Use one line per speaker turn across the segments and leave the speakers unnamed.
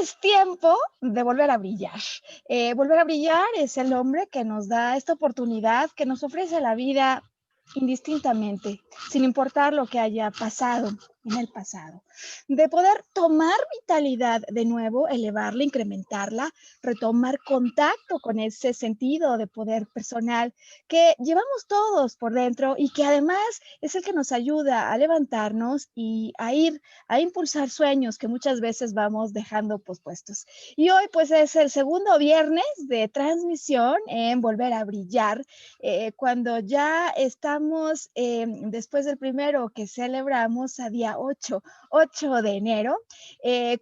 es tiempo de volver a brillar. Volver a brillar es el hombre que nos da esta oportunidad, que nos ofrece la vida indistintamente, sin importar lo que haya pasado en el pasado, de poder tomar vitalidad de nuevo, elevarla, incrementarla, retomar contacto con ese sentido de poder personal que llevamos todos por dentro y que además es el que nos ayuda a levantarnos y a impulsar sueños que muchas veces vamos dejando pospuestos. Y hoy pues es el segundo viernes de transmisión en Volver a Brillar, cuando ya estamos después del primero que celebramos a día 8 de enero,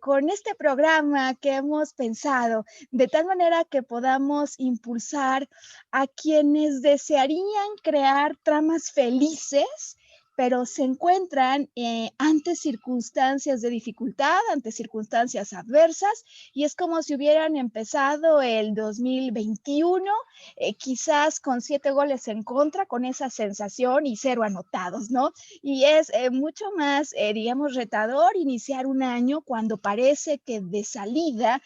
con este programa que hemos pensado de tal manera que podamos impulsar a quienes desearían crear tramas felices, pero se encuentran ante circunstancias de dificultad, ante circunstancias adversas, y es como si hubieran empezado el 2021, quizás con 7 goles en contra, con esa sensación y 0 anotados, ¿no? Y es mucho más, digamos, retador iniciar un año cuando parece que de salida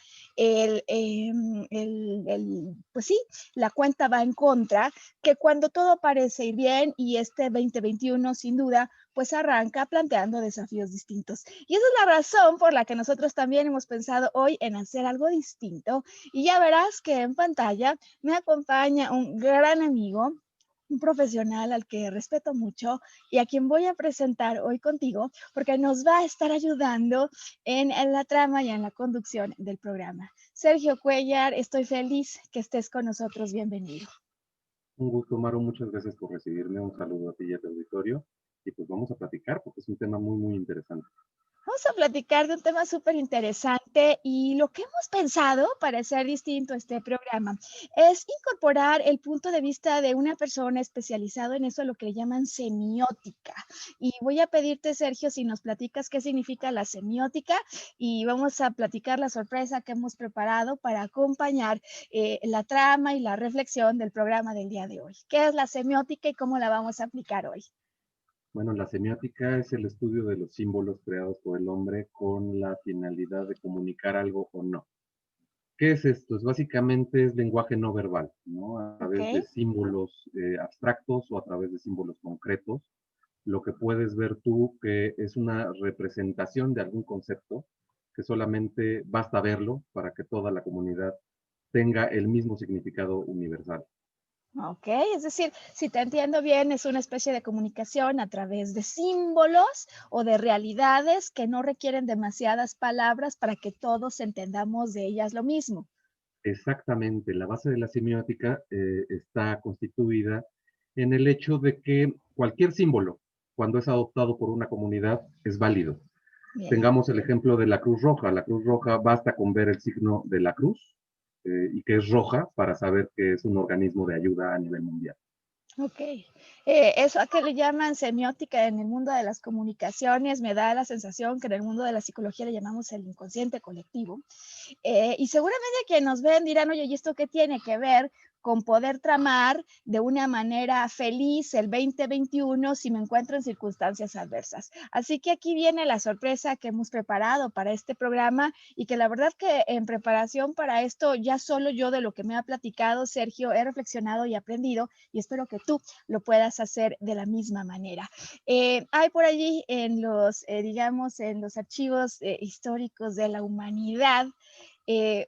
pues sí, la cuenta va en contra, que cuando todo parece ir bien y este 2021 sin duda pues arranca planteando desafíos distintos. Y esa es la razón por la que nosotros también hemos pensado hoy en hacer algo distinto. Y ya verás que en pantalla me acompaña un gran amigo, un profesional al que respeto mucho y a quien voy a presentar hoy contigo porque nos va a estar ayudando en la trama y en la conducción del programa. Sergio Cuellar, estoy feliz que estés con nosotros. Bienvenido.
Un gusto, Maru, muchas gracias por recibirme. Un saludo a ti y a tu auditorio. Y pues vamos a platicar porque es un tema muy, muy interesante.
Vamos a platicar de un tema súper interesante y lo que hemos pensado para hacer distinto este programa es incorporar el punto de vista de una persona especializada en eso, lo que le llaman semiótica. Y voy a pedirte, Sergio, si nos platicas qué significa la semiótica y vamos a platicar la sorpresa que hemos preparado para acompañar la trama y la reflexión del programa del día de hoy. ¿Qué es la semiótica y cómo la vamos a aplicar hoy?
Bueno, la semiótica es el estudio de los símbolos creados por el hombre con la finalidad de comunicar algo o no. ¿Qué es esto? Básicamente es lenguaje no verbal, ¿no? A
¿Ok?
través de símbolos abstractos o a través de símbolos concretos. Lo que puedes ver tú que es una representación de algún concepto que solamente basta verlo para que toda la comunidad tenga el mismo significado universal.
Ok, es decir, si te entiendo bien, es una especie de comunicación a través de símbolos o de realidades que no requieren demasiadas palabras para que todos entendamos de ellas lo mismo.
Exactamente, la base de la semiótica está constituida en el hecho de que cualquier símbolo, cuando es adoptado por una comunidad, es válido.
Bien,
Tengamos el ejemplo de la Cruz Roja. La Cruz Roja basta con ver el signo de la cruz y que es roja para saber que es un organismo de ayuda a nivel mundial.
ok. Eso a que le llaman semiótica en el mundo de las comunicaciones me da la sensación que en el mundo de la psicología le llamamos el inconsciente colectivo. Y seguramente quienes nos ven dirán, oye, ¿y esto qué tiene que ver con poder tramar de una manera feliz el 2021 si me encuentro en circunstancias adversas? Así que aquí viene la sorpresa que hemos preparado para este programa y que la verdad que en preparación para esto, ya solo yo de lo que me ha platicado Sergio, he reflexionado y aprendido y espero que tú lo puedas hacer de la misma manera. Hay por allí en los, digamos, en los archivos históricos de la humanidad,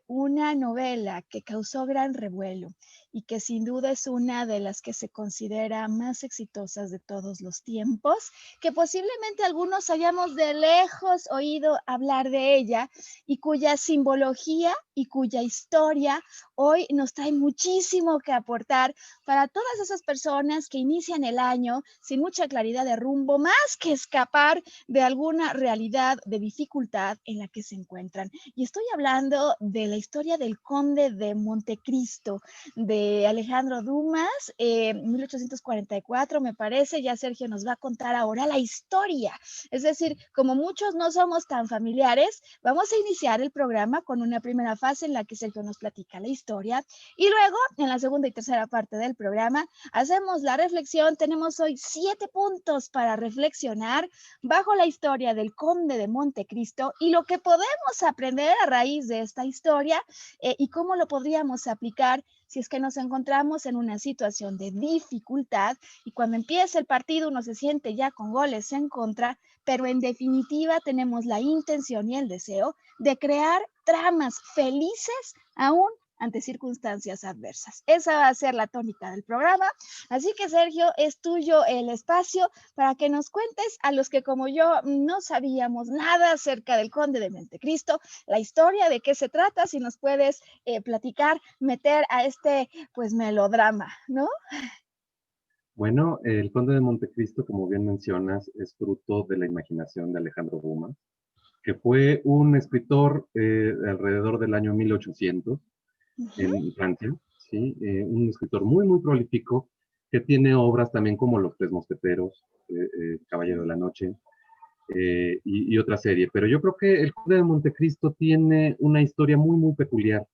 una novela que causó gran revuelo y que sin duda es una de las que se considera más exitosas de todos los tiempos, que posiblemente algunos hayamos de lejos oído hablar de ella y cuya simbología y cuya historia hoy nos trae muchísimo que aportar para todas esas personas que inician el año sin mucha claridad de rumbo, más que escapar de alguna realidad de dificultad en la que se encuentran. Y estoy hablando de la historia del conde de Montecristo, de de Alejandro Dumas, 1844 me parece. Ya Sergio nos va a contar ahora la historia. Es decir, como muchos no somos tan familiares, vamos a iniciar el programa con una primera fase en la que Sergio nos platica la historia y luego en la segunda y tercera parte del programa hacemos la reflexión. Tenemos hoy 7 puntos para reflexionar bajo la historia del Conde de Montecristo y lo que podemos aprender a raíz de esta historia, y cómo lo podríamos aplicar si es que nos encontramos en una situación de dificultad y cuando empieza el partido uno se siente ya con goles en contra, pero en definitiva tenemos la intención y el deseo de crear tramas felices aún ante circunstancias adversas. Esa va a ser la tónica del programa. Así que, Sergio, es tuyo el espacio para que nos cuentes, a los que como yo no sabíamos nada acerca del Conde de Montecristo, la historia, de qué se trata, si nos puedes platicar, meter a este pues melodrama, ¿no?
Bueno, el Conde de Montecristo, como bien mencionas, es fruto de la imaginación de Alejandro Dumas, que fue un escritor alrededor del año 1800 en Francia, ¿sí? Un escritor muy, muy prolífico, que tiene obras también como Los Tres Mosqueteros, Caballero de la Noche, y otra serie. Pero yo creo que el Conde de Montecristo tiene una historia muy, muy peculiar.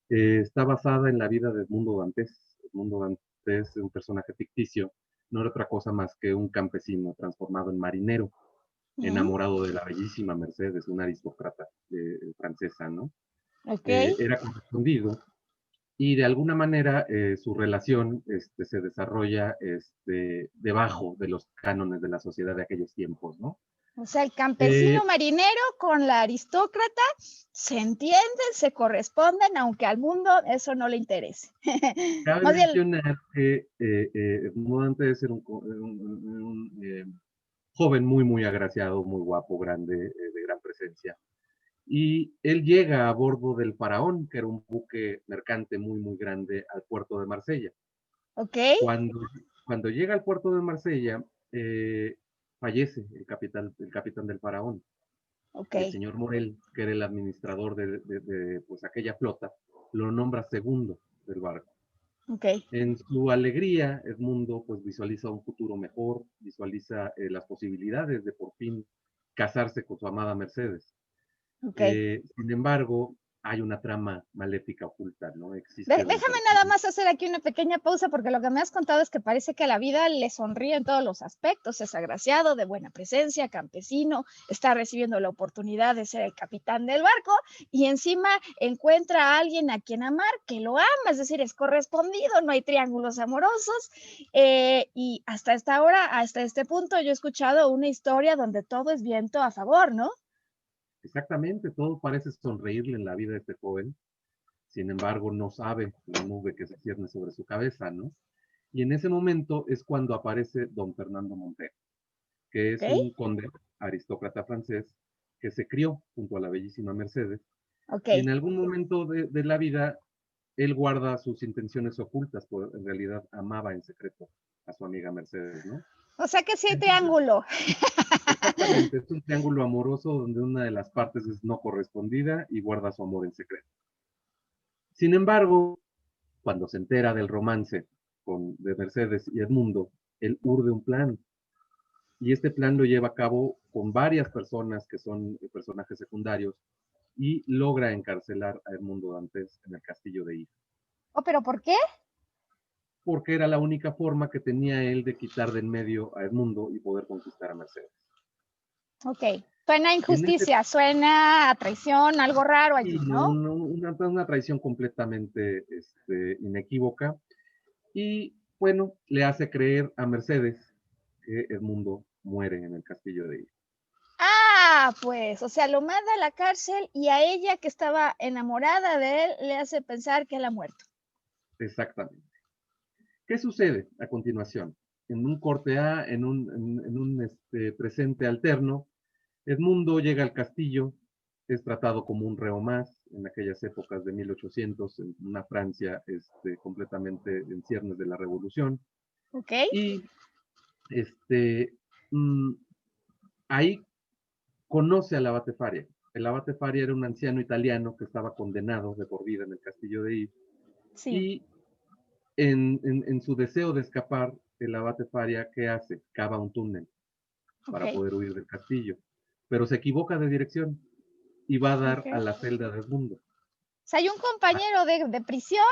Está basada en la vida de Edmundo Dantes. Edmundo Dantes es un personaje ficticio, no era otra cosa más que un campesino transformado en marinero, enamorado de la bellísima Mercedes, una aristócrata francesa, ¿no?
Ok.
Era correspondido y de alguna manera su relación se desarrolla debajo de los cánones de la sociedad de aquellos tiempos, ¿no?
O sea, el
Eh,
campesino marinero con la aristócrata se entienden, se corresponden, aunque al mundo eso no le interese.
Cabe
Más bien,
mencionar que no antes de ser joven muy, muy agraciado, muy guapo, grande, de gran presencia, y él llega a bordo del Faraón, que era un buque mercante muy, muy grande, al puerto de Marsella.
ok,
Cuando, cuando llega al puerto de Marsella, fallece el capitán del Faraón.
ok,
Y el señor Morel, que era el administrador pues, aquella flota, lo nombra segundo del barco.
ok,
En su alegría, Edmundo pues visualiza un futuro mejor, visualiza las posibilidades de por fin casarse con su amada Mercedes.
ok.
Sin embargo, hay una trama maléfica oculta, ¿no? Existe
Déjame
dentro
nada
de...
más hacer aquí una pequeña pausa porque lo que me has contado es que parece que la vida le sonríe en todos los aspectos. Es agraciado, de buena presencia, campesino, está recibiendo la oportunidad de ser el capitán del barco y encima encuentra a alguien a quien amar, que lo ama, es decir, es correspondido, no hay triángulos amorosos. Y hasta esta hora, hasta este punto, yo he escuchado una historia donde todo es viento a favor, ¿no?
Exactamente, todo parece sonreírle en la vida de este joven, sin embargo no sabe la nube que se cierne sobre su cabeza, ¿no? Y en ese momento es cuando aparece don Fernando Montero, que
¿Ok?
es un conde aristócrata francés que se crió junto a la bellísima Mercedes
Ok.
y en algún momento de la vida él guarda sus intenciones ocultas, pues en realidad amaba en secreto a su amiga Mercedes, ¿no?
O sea que sí hay
Entonces,
triángulo.
exactamente, es un triángulo amoroso donde una de las partes es no correspondida y guarda su amor en secreto. Sin embargo, cuando se entera del romance de Mercedes y Edmundo, él urde un plan. Y este plan lo lleva a cabo con varias personas que son personajes secundarios y logra encarcelar a Edmundo Dantes en el castillo de Hilo.
Oh, ¿pero por qué?
Porque era la única forma que tenía él de quitar de en medio a Edmundo y poder conquistar a Mercedes.
Ok. Suena a
En este
injusticia, suena a traición, algo raro
sí,
allí,
no,
¿no?
no, una traición completamente inequívoca. Y bueno, le hace creer a Mercedes que Edmundo muere en el castillo de Hilo.
Ah, pues, o sea, lo manda a la cárcel y a ella que estaba enamorada de él le hace pensar que él ha muerto.
Exactamente. ¿Qué sucede a continuación? En un corte A, en un presente alterno, Edmundo llega al castillo, es tratado como un reo más en aquellas épocas de 1800, en una Francia completamente en ciernes de la revolución.
¿Ok?
Y este, mm, ahí conoce al abate Faria. El abate Faria era un anciano italiano que estaba condenado de por vida en el castillo de If
Sí.
y en su deseo de escapar, el abate Faria, ¿qué hace? Cava un túnel
Ok,
para poder huir del castillo, pero se equivoca de dirección y va a dar a
ok.
la celda de Edmundo.
O sea, hay un compañero de prisión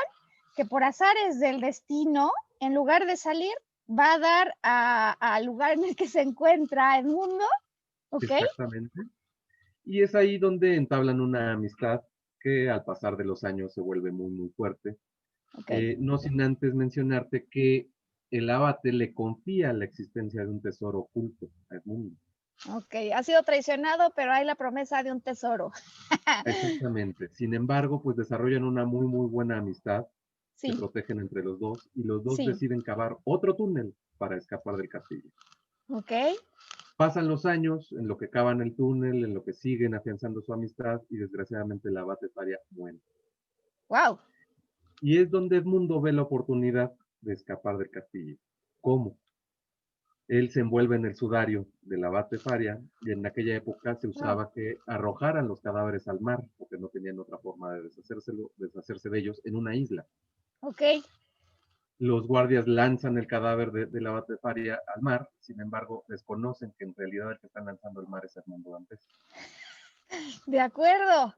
que por azares del destino, en lugar de salir, va a dar al lugar en el que se encuentra Edmundo, ¿ok?
Exactamente. Y es ahí donde entablan una amistad que al pasar de los años se vuelve muy, muy fuerte.
Ok,
No sin antes mencionarte que el abate le confía la existencia de un tesoro oculto a Edmundo.
ok. Ha sido traicionado, pero hay la promesa de un tesoro.
Exactamente. Sin embargo, pues desarrollan una muy, muy buena amistad, se
Sí,
protegen entre los dos y los dos
sí,
deciden cavar otro túnel para escapar del castillo.
ok.
Pasan los años en lo que cavan el túnel, en lo que siguen afianzando su amistad y desgraciadamente el abate Faria muere.
Wow,
Y es donde Edmundo ve la oportunidad de escapar del castillo. ¿Cómo? Él se envuelve en el sudario del abate Faria y en aquella época se
wow,
usaba que arrojaran los cadáveres al mar porque no tenían otra forma de deshacerse de ellos en una isla.
ok.
Los guardias lanzan el cadáver del abate Faria al mar, sin embargo desconocen que en realidad el que está lanzando al mar es Edmundo Dantes.
De acuerdo.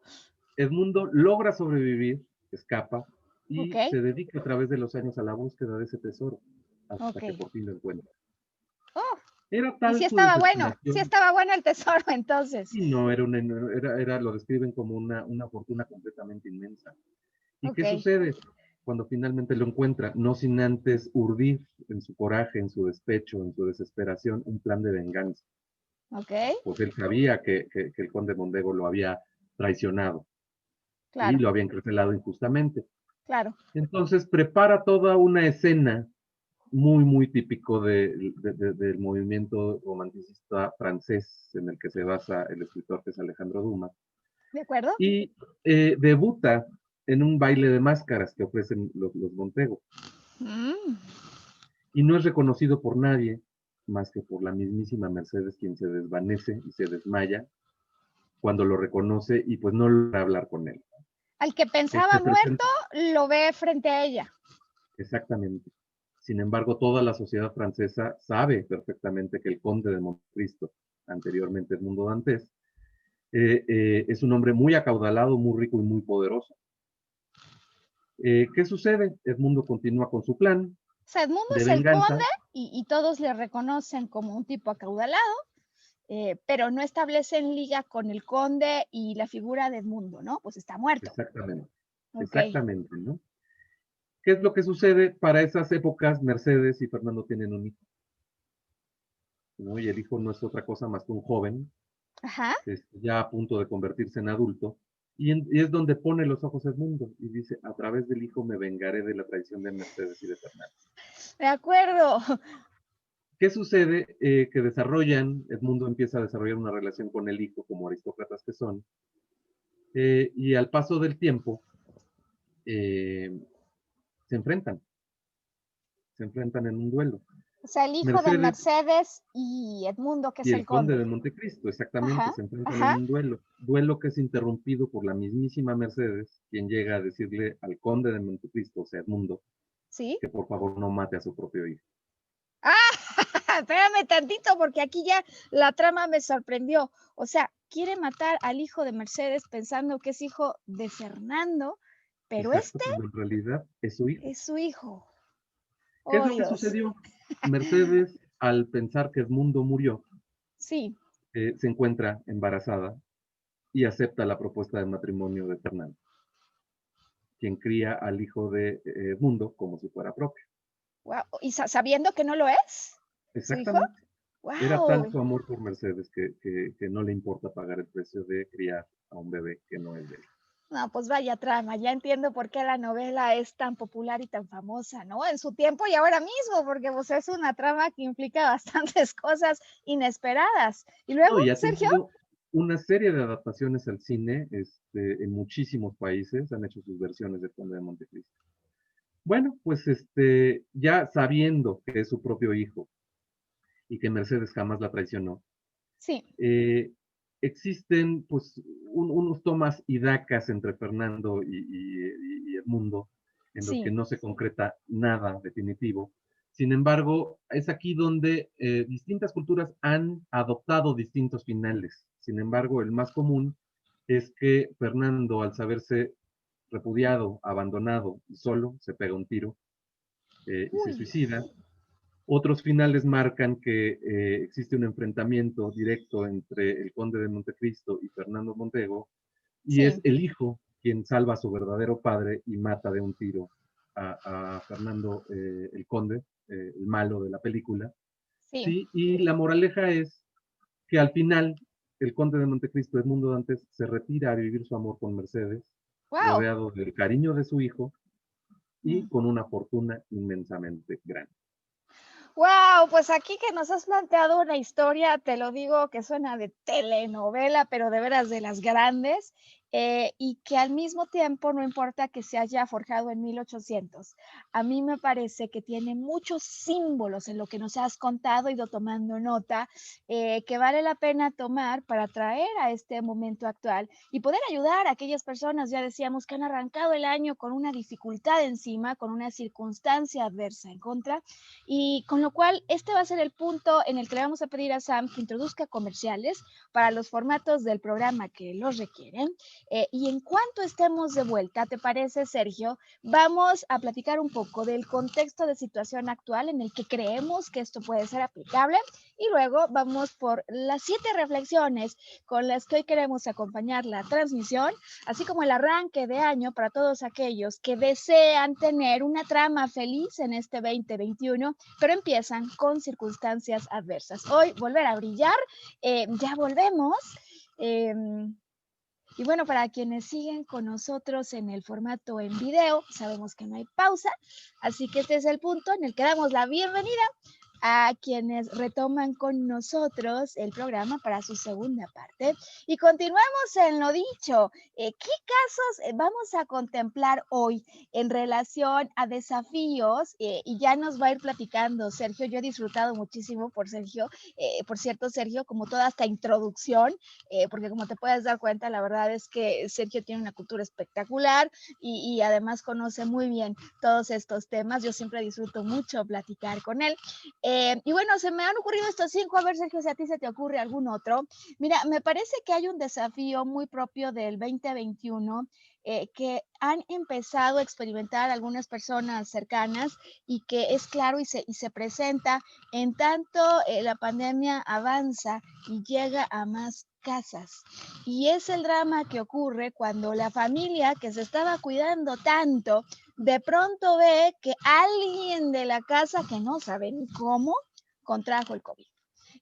Edmundo logra sobrevivir, escapa
Ok,
y se dedica a través de los años a la búsqueda de ese tesoro hasta
ok.
que por fin lo encuentra.
Oh,
Era
y
tal su
sí
desesperación
estaba bueno el tesoro entonces.
y no era, lo describen como una fortuna completamente inmensa. ¿Y
Ok,
qué sucede cuando finalmente lo encuentra? No sin antes urdir en su coraje, en su despecho, en su desesperación, un plan de venganza.
ok,
Pues él sabía que el conde Mondego lo había traicionado y
claro,
lo había encarcelado injustamente.
claro.
Entonces prepara toda una escena muy, muy típico del movimiento romanticista francés en el que se basa el escritor que es Alejandro Dumas,
¿De acuerdo?
y debuta en un baile de máscaras que ofrecen los Montego,
Mm,
y no es reconocido por nadie más que por la mismísima Mercedes, quien se desvanece y se desmaya cuando lo reconoce y pues no logra hablar con él.
al que
Él
pensaba
se
muerto
presenta
lo ve frente a ella.
exactamente. Sin embargo, toda la sociedad francesa sabe perfectamente que el conde de Montecristo, anteriormente Edmundo Dantes, es un hombre muy acaudalado, muy rico y muy poderoso. ¿Qué sucede? Edmundo continúa con su plan
O sea, Edmundo
de
es el conde
venganza.
y todos le reconocen como un tipo acaudalado, pero no establecen liga con el conde y la figura de Edmundo, ¿no? Pues está muerto.
Exactamente,
Ok,
exactamente, ¿no? ¿Qué es lo que sucede? Para esas épocas, Mercedes y Fernando tienen un hijo, ¿no? Y el hijo no es otra cosa más que un joven,
ajá,
ya a punto de convertirse en adulto, y es donde pone los ojos Edmundo y dice, a través del hijo me vengaré de la traición de Mercedes y de Fernando.
de acuerdo.
¿Qué sucede? Que Edmundo empieza a desarrollar una relación con el hijo, como aristócratas que son, y al paso del tiempo eh, se enfrentan, se enfrentan en un duelo.
O sea, el hijo de
Mercedes
Mercedes y Edmundo, que
y
es el
el conde
conde.
de Montecristo, exactamente,
Ajá,
se enfrentan en
ajá,
un duelo que es interrumpido por la mismísima Mercedes, quien llega a decirle al conde de Montecristo, o sea, Edmundo,
sí.
que por favor no mate a su propio hijo.
Ah, espérame tantito, porque aquí ya la trama me sorprendió. O sea, quiere matar al hijo de Mercedes pensando que es hijo de Fernando, pero
Exacto,
este
cuando en realidad es su hijo.
es su hijo.
¿Qué es
Oh,
lo que
Dios.
sucedió? Mercedes, al pensar que Edmundo murió,
Sí,
se encuentra embarazada y acepta la propuesta de matrimonio de Fernando, quien cría al hijo de Edmundo como si fuera propio.
wow. ¿Y sabiendo que no lo es? ¿Su hijo?
Exactamente. Era tal
Wow.
su amor por Mercedes que no le importa pagar el precio de criar a un bebé que no es de él.
No, pues vaya trama, ya entiendo por qué la novela es tan popular y tan famosa, ¿no? En su tiempo y ahora mismo, porque pues es una trama que implica bastantes cosas inesperadas. Y luego,
No, y ha
Sergio,
tenido una serie de adaptaciones al cine en muchísimos países, han hecho sus versiones de Conde de Montecristo. Bueno, pues ya sabiendo que es su propio hijo y que Mercedes jamás la traicionó,
sí,
eh, existen pues unos tomas y dacas entre Fernando y Edmundo, en los que
Sí.
no se concreta nada definitivo. Sin embargo, es aquí donde distintas culturas han adoptado distintos finales. Sin embargo, el más común es que Fernando, al saberse repudiado, abandonado y solo, se pega un tiro y se
Uy,
suicida. Otros finales marcan que existe un enfrentamiento directo entre el conde de Montecristo y Fernando Mondego, y es
sí,
el hijo quien salva a su verdadero padre y mata de un tiro a Fernando el conde, el malo de la película.
sí.
Sí, y la moraleja es que al final el conde de Montecristo, Edmundo Dantes, se retira a vivir su amor con Mercedes,
Wow.
rodeado del cariño de su hijo y con una fortuna inmensamente grande.
Wow, pues aquí que nos has planteado una historia, te lo digo, que suena de telenovela, pero de veras de las grandes, y que al mismo tiempo no importa que se haya forjado en 1800. A mí me parece que tiene muchos símbolos en lo que nos has contado, ido tomando nota, que vale la pena tomar para traer a este momento actual y poder ayudar a aquellas personas, ya decíamos, que han arrancado el año con una dificultad encima, con una circunstancia adversa en contra, y con lo cual, este va a ser el punto en el que le vamos a pedir a Sam que introduzca comerciales para los formatos del programa que los requieren. Y en cuanto estemos de vuelta, ¿te parece, Sergio? Vamos a platicar un poco del contexto de situación actual en el que creemos que esto puede ser aplicable y luego vamos por las 7 reflexiones con las que hoy queremos acompañar la transmisión, así como el arranque de año para todos aquellos que desean tener una trama feliz en este 2021, pero empiezan con circunstancias adversas. Hoy volver a brillar, ya volvemos. Eh, y bueno, para quienes siguen con nosotros en el formato en video, sabemos que no hay pausa, así que este es el punto en el que damos la bienvenida a quienes retoman con nosotros el programa para su segunda parte. Y continuamos en lo dicho. ¿Qué casos vamos a contemplar hoy en relación a desafíos? Y ya nos va a ir platicando Sergio. Yo he disfrutado muchísimo por Sergio, por cierto, Sergio, como toda esta introducción, porque como te puedes dar cuenta, la verdad es que Sergio tiene una cultura espectacular y además conoce muy bien todos estos temas. Yo siempre disfruto mucho platicar con él. Y bueno, se me han ocurrido estos 5, a ver, Sergio, si a ti se te ocurre algún otro. Mira, me parece que hay un desafío muy propio del 2021 que han empezado a experimentar algunas personas cercanas y que es claro y se presenta en tanto la pandemia avanza y llega a más casas. Y es el drama que ocurre cuando la familia que se estaba cuidando tanto de pronto ve que alguien de la casa que no sabe ni cómo contrajo el COVID.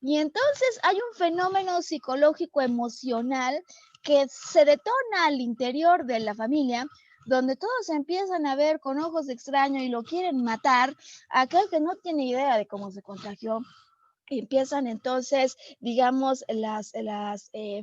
Y entonces hay un fenómeno psicológico emocional que se detona al interior de la familia, donde todos empiezan a ver con ojos de extraño y lo quieren matar, aquel que no tiene idea de cómo se contagió. Empiezan entonces, digamos, las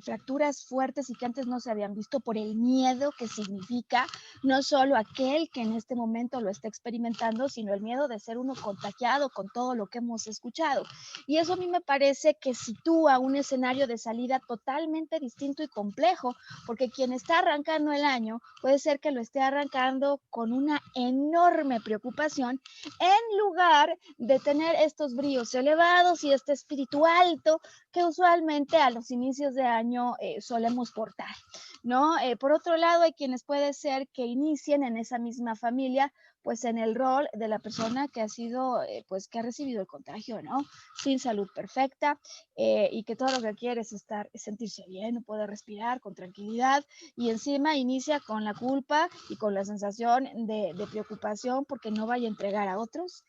fracturas fuertes y que antes no se habían visto por el miedo que significa no solo aquel que en este momento lo está experimentando, sino el miedo de ser uno contagiado con todo lo que hemos escuchado. Y eso a mí me parece que sitúa un escenario de salida totalmente distinto y complejo, porque quien está arrancando el año puede ser que lo esté arrancando con una enorme preocupación en lugar de tener estos bríos elevados y este espíritu alto que usualmente a los inicios de año solemos portar, ¿no? Por otro lado, hay quienes puede ser que inicien en esa misma familia, pues en el rol de la persona que ha sido, pues que ha recibido el contagio, ¿no? Sin salud perfecta y que todo lo que quiere es estar, es sentirse bien, poder respirar con tranquilidad y encima inicia con la culpa y con la sensación de preocupación porque no vaya a entregar a otros.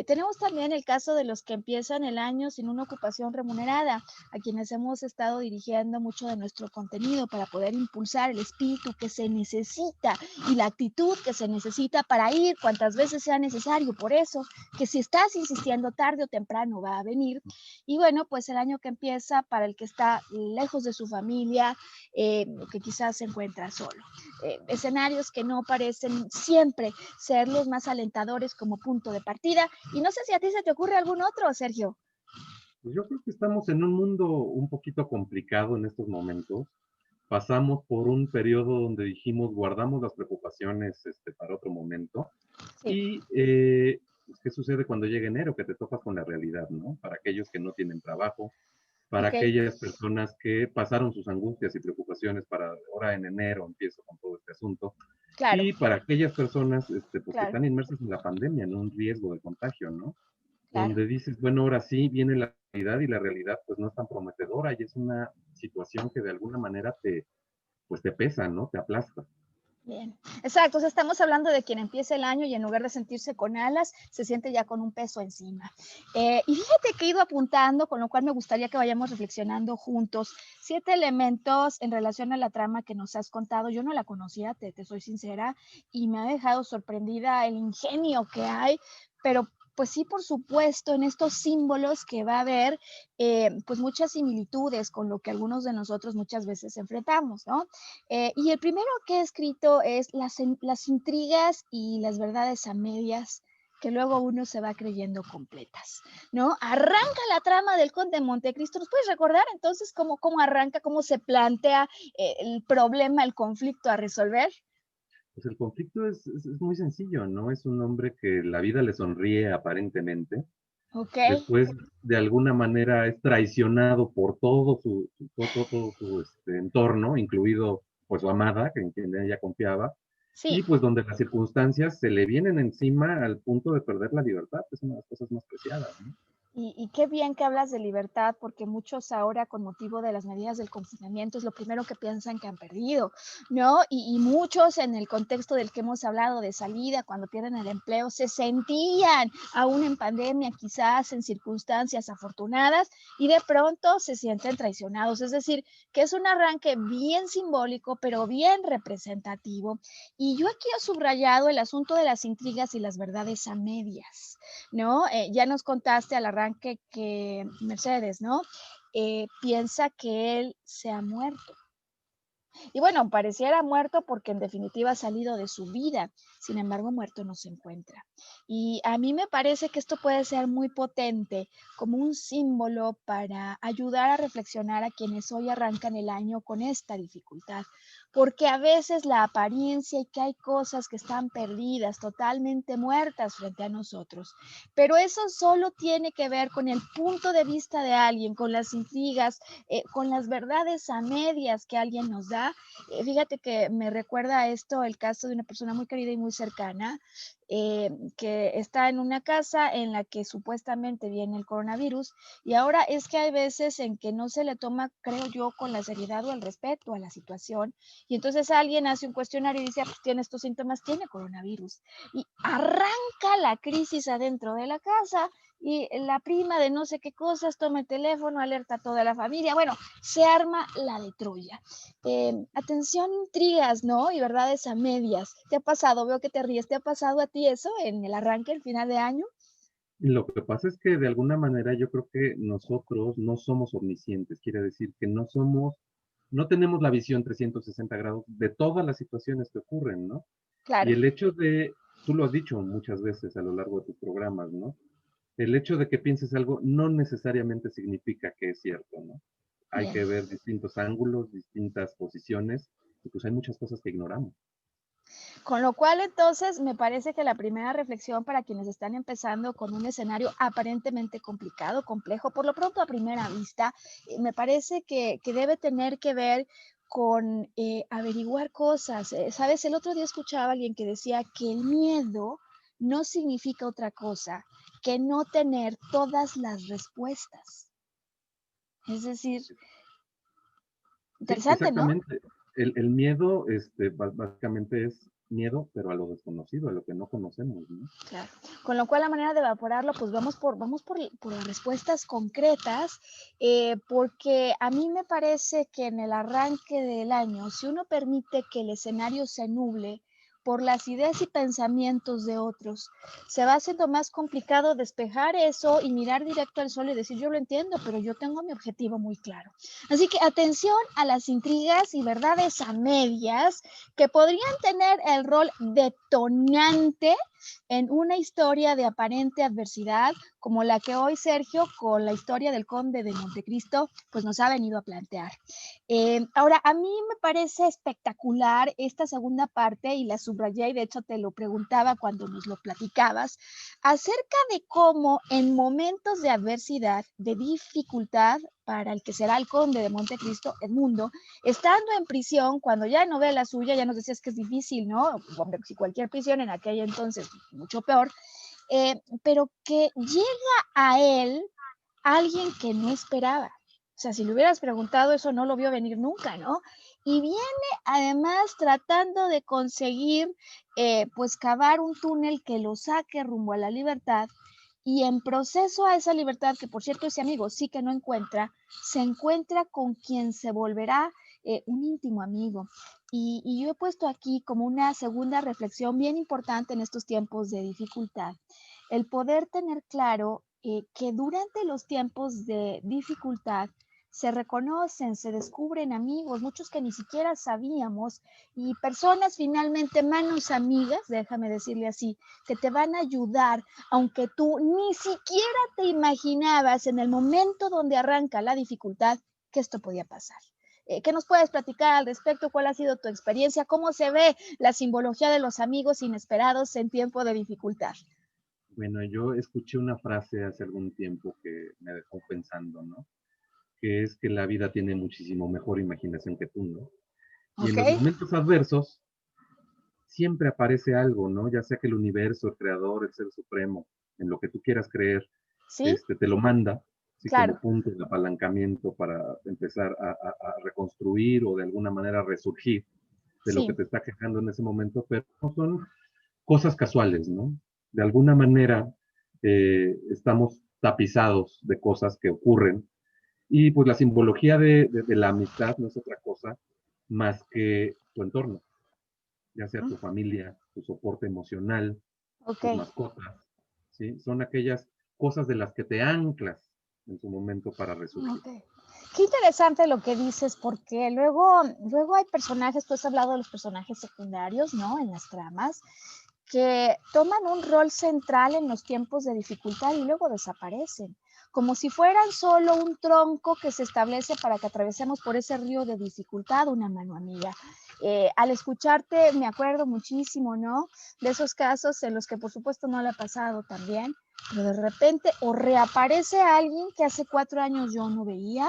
Tenemos también el caso de los que empiezan el año sin una ocupación remunerada, a quienes hemos estado dirigiendo mucho de nuestro contenido para poder impulsar el espíritu que se necesita y la actitud que se necesita para ir cuantas veces sea necesario. Por eso, que si estás insistiendo tarde o temprano va a venir. Y bueno, pues el año que empieza para el que está lejos de su familia, que quizás se encuentra solo. Escenarios que no parecen siempre ser los más alentadores como punto de partida. Y no sé si a ti se te ocurre algún otro, Sergio.
Pues yo creo que estamos en un mundo un poquito complicado en estos momentos. pasamos por un periodo donde dijimos, guardamos las preocupaciones para otro momento.
Sí,
Y pues, ¿qué sucede cuando llega enero? Que te topas con la realidad, ¿no? Para aquellos que no tienen trabajo, para
ok,
aquellas personas que pasaron sus angustias y preocupaciones para ahora en enero empiezo con todo este asunto,
claro,
y para aquellas personas pues, que
claro,
están inmersas en la pandemia, en un riesgo de contagio, ¿no?
claro.
Donde dices, bueno, ahora sí viene la realidad y la realidad pues no es tan prometedora y es una situación que de alguna manera pues te pesa, ¿no? Te aplasta.
Bien, exacto, o sea, estamos hablando de quien empieza el año y en lugar de sentirse con alas, se siente ya con un peso encima. Y fíjate que he ido apuntando, con lo cual me gustaría que vayamos reflexionando juntos, 7 elementos en relación a la trama que nos has contado. Yo no la conocía, te soy sincera, y me ha dejado sorprendida el ingenio que hay, pero pues sí, por supuesto, en estos símbolos que va a haber, pues muchas similitudes con lo que algunos de nosotros muchas veces enfrentamos, ¿no? Y el primero que he escrito es las intrigas y las verdades a medias que luego uno se va creyendo completas, ¿no? Arranca la trama del Conde de Montecristo. ¿Nos puedes recordar entonces cómo arranca, cómo se plantea el problema, el conflicto a resolver?
Pues el conflicto es muy sencillo, ¿no? Es un hombre que la vida le sonríe aparentemente,
Ok,
después de alguna manera es traicionado por todo su entorno, incluido pues su amada, que en quien ella confiaba,
sí.
y pues donde las circunstancias se le vienen encima al punto de perder la libertad, que es una de las cosas más preciadas, ¿no?
Y qué bien que hablas de libertad, porque muchos ahora, con motivo de las medidas del confinamiento, es lo primero que piensan que han perdido, ¿no? Y muchos en el contexto del que hemos hablado de salida, cuando pierden el empleo, se sentían aún en pandemia, quizás en circunstancias afortunadas, y de pronto se sienten traicionados. Es decir, que es un arranque bien simbólico, pero bien representativo. Y yo aquí he subrayado el asunto de las intrigas y las verdades a medias. ¿No? Ya nos contaste al arranque que Mercedes, ¿no? Piensa que él se ha muerto. Y bueno, pareciera muerto porque en definitiva ha salido de su vida, sin embargo, muerto no se encuentra. Y a mí me parece que esto puede ser muy potente como un símbolo para ayudar a reflexionar a quienes hoy arrancan el año con esta dificultad, porque a veces la apariencia y que hay cosas que están perdidas, totalmente muertas frente a nosotros, pero eso solo tiene que ver con el punto de vista de alguien, con las intrigas, con las verdades a medias que alguien nos da. Fíjate que me recuerda a esto el caso de una persona muy querida y muy cercana, que está en una casa en la que supuestamente viene el coronavirus, y ahora es que hay veces en que no se le toma, creo yo, con la seriedad o el respeto a la situación, y entonces alguien hace un cuestionario y dice, "Ah, pues tiene estos síntomas, tiene coronavirus", y arranca la crisis adentro de la casa, y la prima de no sé qué cosas toma el teléfono, alerta a toda la familia. Bueno, se arma la de Troya. Atención, intrigas, ¿no? Y verdades a medias. ¿Te ha pasado? Veo que te ríes. ¿Te ha pasado a ti eso en el arranque, el final de año?
Y lo que pasa es que de alguna manera yo creo que nosotros no somos omniscientes, quiere decir que no tenemos la visión 360 grados de todas las situaciones que ocurren, ¿no? Y
Claro,
el hecho de, tú lo has dicho muchas veces a lo largo de tus programas, ¿no? El hecho de que pienses algo no necesariamente significa que es cierto, ¿no? Hay
bien.
que ver distintos ángulos, distintas posiciones, y pues hay muchas cosas que ignoramos.
Con lo cual, entonces, me parece que la primera reflexión para quienes están empezando con un escenario aparentemente complicado, complejo, por lo pronto a primera vista, me parece que debe tener que ver con averiguar cosas. Sabes, el otro día escuchaba a alguien que decía que el miedo no significa otra cosa que no tener todas las respuestas. Es decir,
Sí,
interesante, ¿no?
exactamente. El miedo, básicamente es miedo, pero a lo desconocido, a lo que no conocemos, ¿no?
Claro. Con lo cual, la manera de evaporarlo, pues vamos por las respuestas concretas, porque a mí me parece que en el arranque del año, si uno permite que el escenario se nuble por las ideas y pensamientos de otros, se va haciendo más complicado despejar eso y mirar directo al sol y decir, yo lo entiendo, pero yo tengo mi objetivo muy claro. Así que atención a las intrigas y verdades a medias que podrían tener el rol detonante en una historia de aparente adversidad, como la que hoy Sergio, con la historia del Conde de Montecristo, pues nos ha venido a plantear. Ahora, a mí me parece espectacular esta segunda parte y la subrayé y de hecho te lo preguntaba cuando nos lo platicabas, acerca de cómo en momentos de adversidad, de dificultad, para el que será el Conde de Montecristo, Edmundo, estando en prisión, cuando ya no ve la suya, ya nos decías que es difícil, ¿no? Hombre, si cualquier prisión en aquel entonces, mucho peor, pero que llega a él alguien que no esperaba. O sea, si le hubieras preguntado eso, no lo vio venir nunca, ¿no? Y viene además tratando de conseguir, pues, cavar un túnel que lo saque rumbo a la libertad. Y en proceso a esa libertad, que por cierto ese amigo sí que no encuentra, se encuentra con quien se volverá un íntimo amigo. Y yo he puesto aquí como una segunda reflexión bien importante en estos tiempos de dificultad, el poder tener claro que durante los tiempos de dificultad se reconocen, se descubren amigos, muchos que ni siquiera sabíamos, y personas finalmente, manos amigas, déjame decirle así, que te van a ayudar, aunque tú ni siquiera te imaginabas en el momento donde arranca la dificultad que esto podía pasar. ¿Qué nos puedes platicar al respecto? ¿Cuál ha sido tu experiencia? ¿Cómo se ve la simbología de los amigos inesperados en tiempo de dificultad?
Bueno, yo escuché una frase hace algún tiempo que me dejó pensando, ¿no? Que es que la vida tiene muchísimo mejor imaginación que tú, ¿no? Y en
¿Ok?
los momentos adversos siempre aparece algo, ¿no? Ya sea que el universo, el creador, el ser supremo, en lo que tú quieras creer,
Sí,
te lo manda, así como
claro.
punto de apalancamiento para empezar a reconstruir o de alguna manera resurgir de lo que
Sí,
te está quejando en ese momento, pero no son cosas casuales, ¿no? De alguna manera estamos tapizados de cosas que ocurren y pues la simbología de la amistad no es otra cosa más que tu entorno, ya sea tu familia, tu soporte emocional,
ok.
tus mascotas, ¿sí? Son aquellas cosas de las que te anclas en su momento para resurgir.
Ok. Qué interesante lo que dices, porque luego hay personajes, tú has hablado de los personajes secundarios, ¿no? En las tramas, que toman un rol central en los tiempos de dificultad y luego desaparecen, como si fueran solo un tronco que se establece para que atravesemos por ese río de dificultad, una mano amiga. Al escucharte me acuerdo muchísimo, ¿no? De esos casos en los que por supuesto no le ha pasado también, pero de repente o reaparece alguien que hace 4 años yo no veía,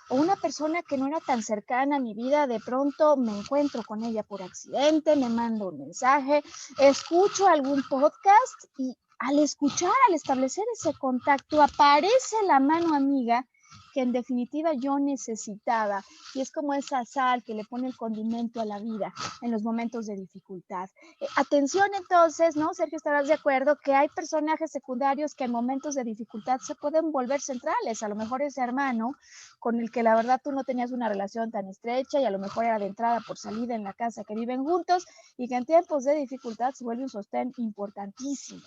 o una persona que no era tan cercana a mi vida, de pronto me encuentro con ella por accidente, me manda un mensaje, escucho algún podcast y al escuchar, al establecer ese contacto, aparece la mano amiga que en definitiva yo necesitaba. Y es como esa sal que le pone el condimento a la vida en los momentos de dificultad. Atención entonces, ¿no? Sergio, estarás de acuerdo que hay personajes secundarios que en momentos de dificultad se pueden volver centrales. A lo mejor ese hermano con el que la verdad tú no tenías una relación tan estrecha y a lo mejor era de entrada por salida en la casa que viven juntos y que en tiempos de dificultad se vuelve un sostén importantísimo,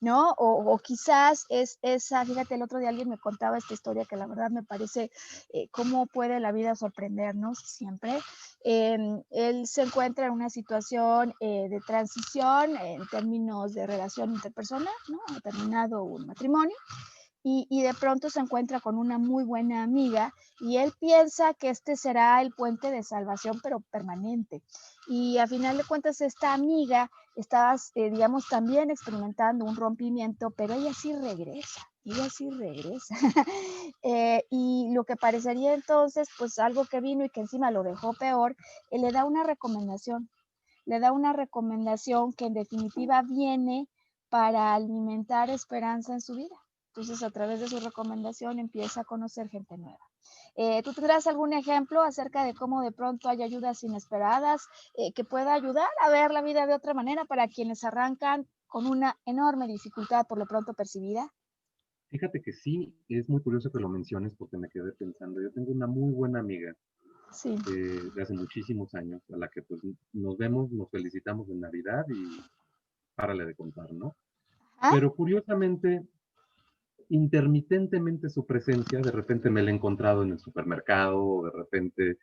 ¿no? O quizás es esa, fíjate, el otro día alguien me contaba esta historia que la verdad me parece cómo puede la vida sorprendernos siempre. Él se encuentra en una situación de transición en términos de relación interpersonal, ¿no? Ha terminado un matrimonio y de pronto se encuentra con una muy buena amiga y él piensa que este será el puente de salvación, pero permanente. Y a final de cuentas, esta amiga estaba, digamos, también experimentando un rompimiento, pero ella sí regresa. Ella sí regresa. Y lo que parecería entonces, pues algo que vino y que encima lo dejó peor, le da una recomendación. Le da una recomendación que en definitiva viene para alimentar esperanza en su vida. Entonces, a través de su recomendación empieza a conocer gente nueva. ¿Tú tendrás algún ejemplo acerca de cómo de pronto hay ayudas inesperadas que pueda ayudar a ver la vida de otra manera para quienes arrancan con una enorme dificultad por lo pronto percibida?
Fíjate que sí, es muy curioso que lo menciones porque me quedé pensando. Yo tengo una muy buena amiga
Sí.
de hace muchísimos años, a la que pues nos vemos, nos felicitamos en Navidad y párale de contar, ¿no?
¿Ah?
Pero curiosamente, intermitentemente su presencia, de repente me la he encontrado en el supermercado, o de repente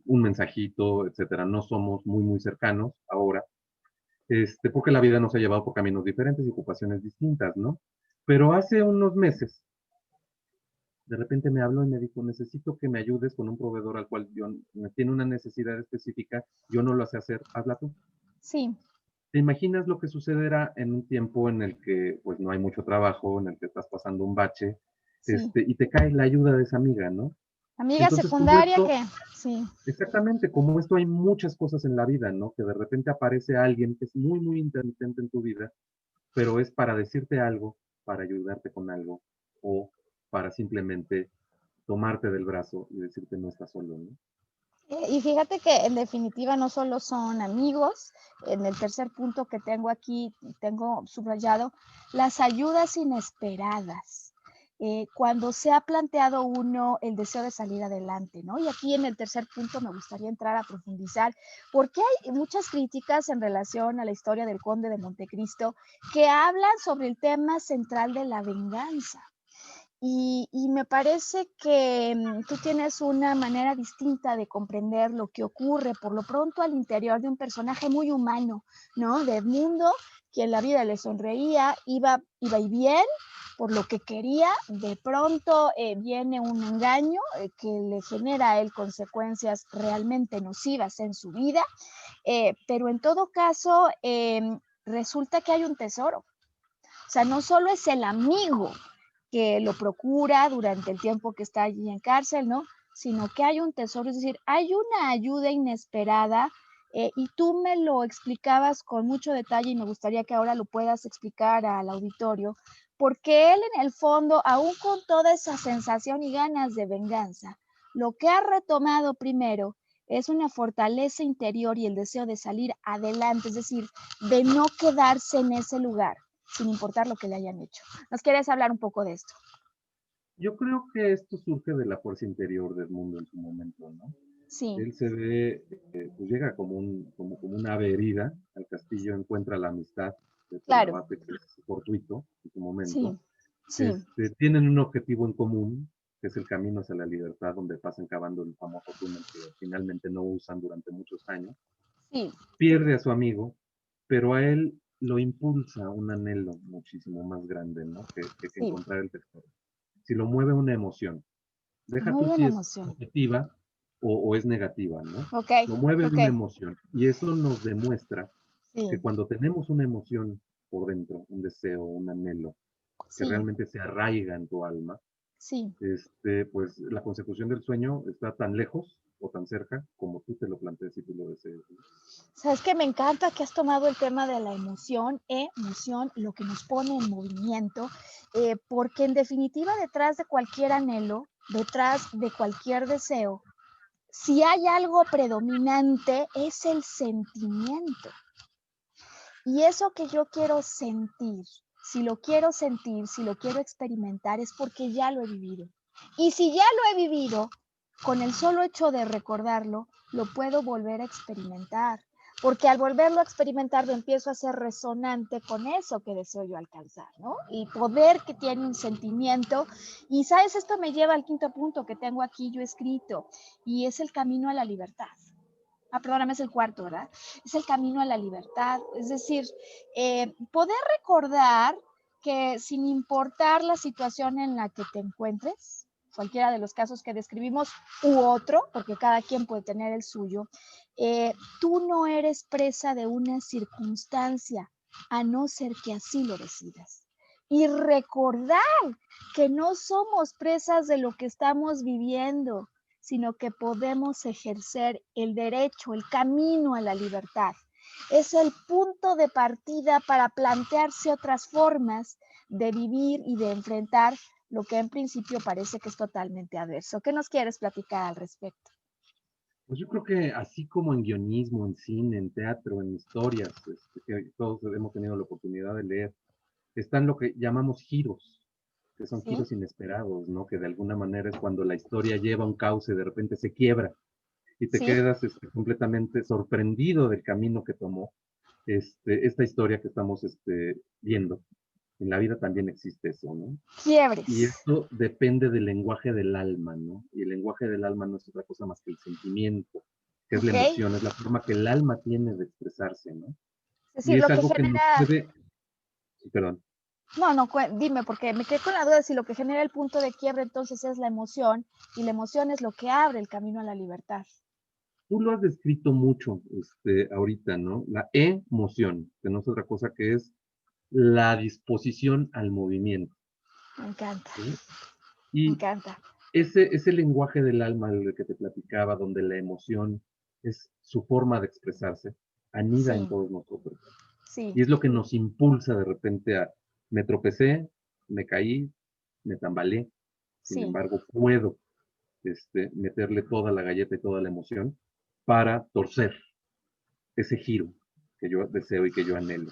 un mensajito, etcétera. No somos muy, muy cercanos ahora, porque la vida nos ha llevado por caminos diferentes y ocupaciones distintas, ¿no? Pero hace unos meses, de repente me habló y me dijo, necesito que me ayudes con un proveedor al cual yo me tiene una necesidad específica, yo no lo sé hacer, hazla tú.
Sí,
¿Te imaginas lo que sucederá en un tiempo en el que pues no hay mucho trabajo, en el que estás pasando un bache,
sí.
y te cae la ayuda de esa amiga, ¿no?
Amiga
Entonces, como
secundaria
esto,
que, sí,
exactamente, como esto hay muchas cosas en la vida, ¿no? Que de repente aparece alguien que es muy, muy intermitente en tu vida, pero es para decirte algo, para ayudarte con algo, o para simplemente tomarte del brazo y decirte no estás solo, ¿no?
Y fíjate que en definitiva no solo son amigos, en el tercer punto que tengo aquí, tengo subrayado, las ayudas inesperadas. Cuando se ha planteado uno el deseo de salir adelante, ¿no? Y aquí en el tercer punto me gustaría entrar a profundizar, porque hay muchas críticas en relación a la historia del Conde de Montecristo que hablan sobre el tema central de la venganza. Y me parece que tú tienes una manera distinta de comprender lo que ocurre por lo pronto al interior de un personaje muy humano, ¿no? De Edmundo, quien la vida le sonreía, iba y bien por lo que quería, de pronto viene un engaño que le genera a él consecuencias realmente nocivas en su vida, pero en todo caso resulta que hay un tesoro. O sea, no solo es el amigo que lo procura durante el tiempo que está allí en cárcel, ¿no? Sino que hay un tesoro, es decir, hay una ayuda inesperada y tú me lo explicabas con mucho detalle y me gustaría que ahora lo puedas explicar al auditorio, porque él en el fondo, aún con toda esa sensación y ganas de venganza, lo que ha retomado primero es una fortaleza interior y el deseo de salir adelante, es decir, de no quedarse en ese lugar sin importar lo que le hayan hecho. ¿Nos quieres hablar un poco de esto?
Yo creo que esto surge de la fuerza interior del mundo en su momento, ¿no?
Sí,
Él se ve, pues llega como, como una ave herida al castillo, encuentra la amistad de el
claro,
abate que es fortuito en su momento.
sí, sí,
Tienen un objetivo en común, que es el camino hacia la libertad, donde pasan cavando el famoso túnel que finalmente no usan durante muchos años.
sí,
Pierde a su amigo, pero a él lo impulsa un anhelo muchísimo más grande, ¿no? Que
sí.
encontrar el tesoro. Si lo mueve una emoción, deja
Muy
tú
buena
si es
emoción.
positiva o es negativa, ¿no?
Ok,
Lo mueve
ok,
una emoción y eso nos demuestra que
sí,
cuando tenemos una emoción por dentro, un deseo, un anhelo, que
sí,
realmente se arraiga en tu alma,
sí.
pues la consecución del sueño está tan lejos o tan cerca como tú te lo plantees y tú lo desees, ¿no?
Sabes que me encanta que has tomado el tema de la emoción, lo que nos pone en movimiento, porque en definitiva detrás de cualquier anhelo, detrás de cualquier deseo, si hay algo predominante es el sentimiento. Y eso que yo quiero sentir, si lo quiero sentir, si lo quiero experimentar, es porque ya lo he vivido. Y si ya lo he vivido, con el solo hecho de recordarlo, lo puedo volver a experimentar. Porque al volverlo a experimentar, lo empiezo a hacer resonante con eso que deseo yo alcanzar, ¿no? Y poder que tiene un sentimiento. Y sabes, esto me lleva al quinto punto que tengo aquí yo escrito, y es el camino a la libertad. Perdóname, es el cuarto, ¿verdad? Es el camino a la libertad. Es decir, poder recordar que sin importar la situación en la que te encuentres, cualquiera de los casos que describimos u otro, porque cada quien puede tener el suyo, tú no eres presa de una circunstancia, a no ser que así lo decidas. Y recordar que no somos presas de lo que estamos viviendo, sino que podemos ejercer el derecho, el camino a la libertad. Es el punto de partida para plantearse otras formas de vivir y de enfrentar lo que en principio parece que es totalmente adverso. ¿Qué nos quieres platicar al respecto?
Pues yo creo que así como en guionismo, en cine, en teatro, en historias, que todos hemos tenido la oportunidad de leer, están lo que llamamos giros, que son
¿Sí?
giros inesperados, ¿no? Que de alguna manera es cuando la historia lleva un cauce, de repente se quiebra y te
¿Sí?
quedas completamente sorprendido del camino que tomó esta historia que estamos viendo. En la vida también existe eso, ¿no? Y
Quiebres.
esto depende del lenguaje del alma, ¿no? Y el lenguaje del alma no es otra cosa más que el sentimiento, que es la
¿Ok?
emoción, es la forma que el alma tiene de expresarse, ¿no?
Es
Y
decir,
es
lo que
algo que nos
genera,
puede, sí, perdón,
no, no, dime, porque me quedé con la duda de si lo que genera el punto de quiebre entonces es la emoción, y la emoción es lo que abre el camino a la libertad.
tú lo has descrito mucho ahorita, ¿no? La emoción, que no es otra cosa que es la disposición al movimiento,
Me encanta,
¿sí?
me
Y
encanta.
ese lenguaje del alma del que te platicaba, donde la emoción es su forma de expresarse, anida en
Sí,
todos nosotros.
sí,
Y es lo que nos impulsa de repente a, me tropecé, me caí, me tambaleé, sin
sí.
embargo, puedo meterle toda la galleta y toda la emoción para torcer ese giro que yo deseo y que yo anhelo.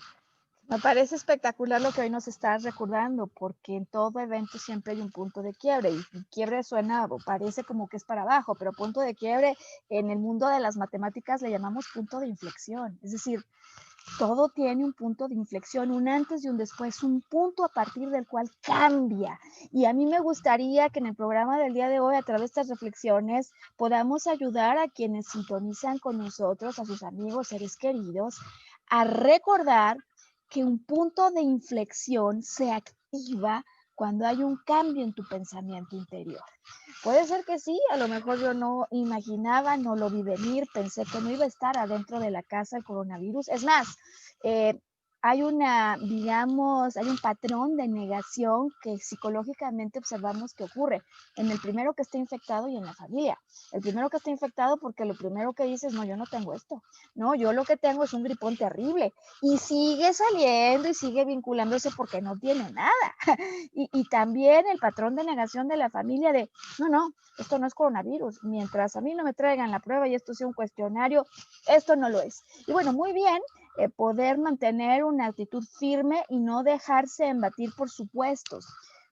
Me parece espectacular lo que hoy nos estás recordando, porque en todo evento siempre hay un punto de quiebre, y quiebre suena o parece como que es para abajo, pero punto de quiebre en el mundo de las matemáticas le llamamos punto de inflexión. Es decir, todo tiene un punto de inflexión, un antes y un después, un punto a partir del cual cambia. Y a mí me gustaría que en el programa del día de hoy, a través de estas reflexiones, podamos ayudar a quienes sintonizan con nosotros, a sus amigos, seres queridos, a recordar que un punto de inflexión se activa cuando hay un cambio en tu pensamiento interior. Puede ser que sí, a lo mejor yo no imaginaba, no lo vi venir, pensé que no iba a estar adentro de la casa el coronavirus. Es más, eh, hay una, digamos, hay un patrón de negación que psicológicamente observamos que ocurre en el primero que está infectado y en la familia. El primero que está infectado porque lo primero que dice es, no, yo no tengo esto. No, yo lo que tengo es un gripón terrible. Y sigue saliendo y sigue vinculándose porque no tiene nada. Y también el patrón de negación de la familia de, no, no, esto no es coronavirus. Mientras a mí no me traigan la prueba y esto sea un cuestionario, esto no lo es. Y bueno, muy bien, poder mantener una actitud firme y no dejarse embatir por supuestos.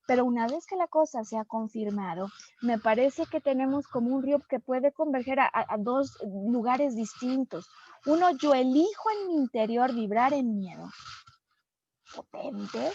Pero una vez que la cosa se ha confirmado, me parece que tenemos como un río que puede converger a dos lugares distintos. Uno, yo elijo en mi interior vibrar en miedo potente,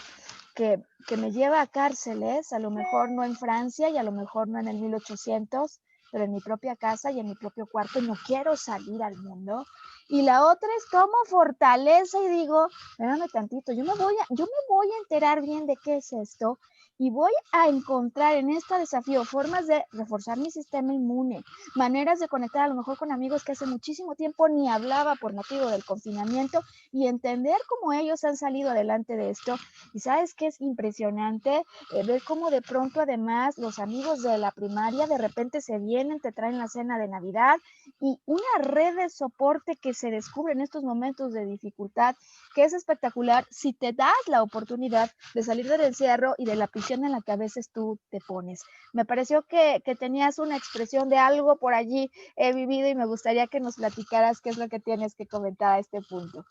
que me lleva a cárceles, a lo mejor no en Francia y a lo mejor no en el 1800, pero en mi propia casa y en mi propio cuarto, y no quiero salir al mundo. Y la otra es tomo fortaleza y digo, espérame tantito, yo me voy a enterar bien de qué es esto y voy a encontrar en este desafío formas de reforzar mi sistema inmune, maneras de conectar a lo mejor con amigos que hace muchísimo tiempo ni hablaba por motivo del confinamiento y entender cómo ellos han salido adelante de esto. Y sabes que es impresionante ver cómo de pronto además los amigos de la primaria de repente se vienen, te traen la cena de Navidad y una red de soporte que se descubre en estos momentos de dificultad, que es espectacular si te das la oportunidad de salir del encierro y de la prisión en la que a veces tú te pones. Me pareció que tenías una expresión de algo por allí he vivido y me gustaría que nos platicaras qué es lo que tienes que comentar a este punto.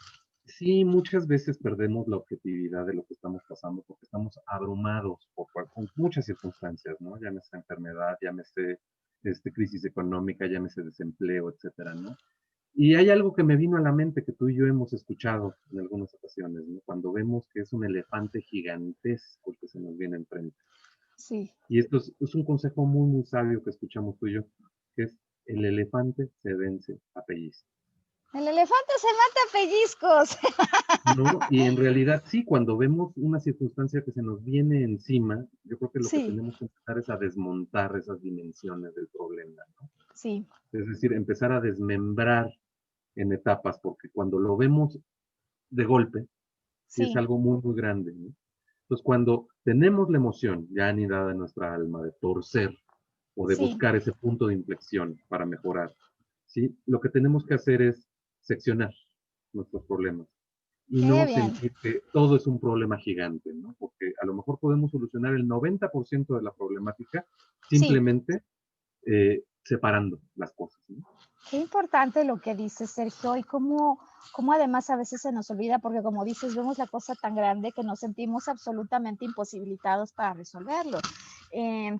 Sí, muchas veces perdemos la objetividad de lo que estamos pasando porque estamos abrumados con muchas circunstancias, ¿no? Llámese enfermedad, llámese crisis económica, llámese desempleo, etcétera, ¿no? Y hay algo que me vino a la mente que tú y yo hemos escuchado en algunas ocasiones, ¿no? Cuando vemos que es un elefante gigantesco que se nos viene enfrente.
Sí.
Y esto es un consejo muy, muy sabio que escuchamos tú y yo, que es el elefante se vence a pellizco.
El elefante se mata a pellizcos.
¿No? Y en realidad sí, cuando vemos una circunstancia que se nos viene encima, yo creo que lo que
Sí,
tenemos que empezar es a desmontar esas dimensiones del problema, ¿no?
sí,
Es decir, empezar a desmembrar en etapas, porque cuando lo vemos de golpe, sí es
sí,
algo muy, muy grande, ¿no? Entonces, cuando tenemos la emoción ya anidada en nuestra alma de torcer o de
sí,
buscar ese punto de inflexión para mejorar, ¿sí? Lo que tenemos que hacer es seccionar nuestros problemas y
qué
no
bien.
sentir que todo es un problema gigante, ¿no? Porque a lo mejor podemos solucionar el 90% de la problemática
Sí,
simplemente separando las cosas, ¿no?
qué importante lo que dices, Sergio, y cómo además a veces se nos olvida, porque como dices, vemos la cosa tan grande que nos sentimos absolutamente imposibilitados para resolverlo.